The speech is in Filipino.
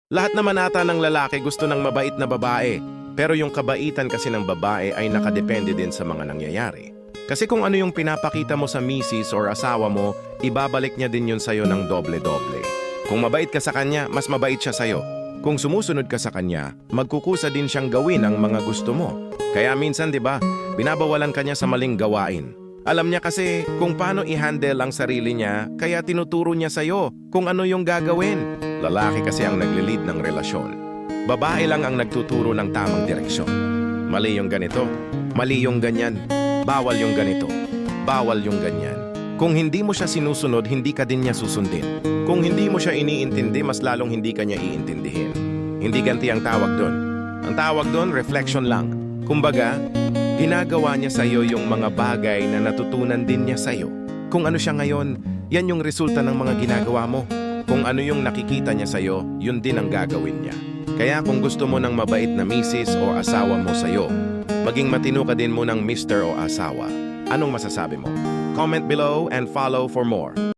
Lahat naman ata ng lalaki gusto ng mabait na babae, pero yung kabaitan kasi ng babae ay nakadepende din sa mga nangyayari. Kasi kung ano yung pinapakita mo sa misis or asawa mo, ibabalik niya din yun sa'yo ng doble-doble. Kung mabait ka sa kanya, mas mabait siya sa'yo. Kung sumusunod ka sa kanya, magkukusa din siyang gawin ang mga gusto mo. Kaya minsan, di ba, binabawalan ka niya sa maling gawain. Alam niya kasi kung paano i-handle ang sarili niya, kaya tinuturo niya sa'yo kung ano yung gagawin. Lalaki kasi ang naglilid ng relasyon. Babae lang ang nagtuturo ng tamang direksyon. Mali yung ganito, mali yung ganyan, bawal yung ganito, bawal yung ganyan. Kung hindi mo siya sinusunod, hindi ka din niya susundin. Kung hindi mo siya iniintindi, mas lalong hindi ka niya iintindihin. Hindi ganti ang tawag doon. Ang tawag doon, reflection lang. Kumbaga, ginagawa niya sa iyo yung mga bagay na natutunan din niya sa iyo. Kung ano siya ngayon, yan yung resulta ng mga ginagawa mo. Kung ano yung nakikita niya sa iyo, yun din ang gagawin niya. Kaya kung gusto mo ng mabait na misis o asawa mo sa iyo, maging matino ka din mo ng mister o asawa. Anong masasabi mo? Comment below and follow for more.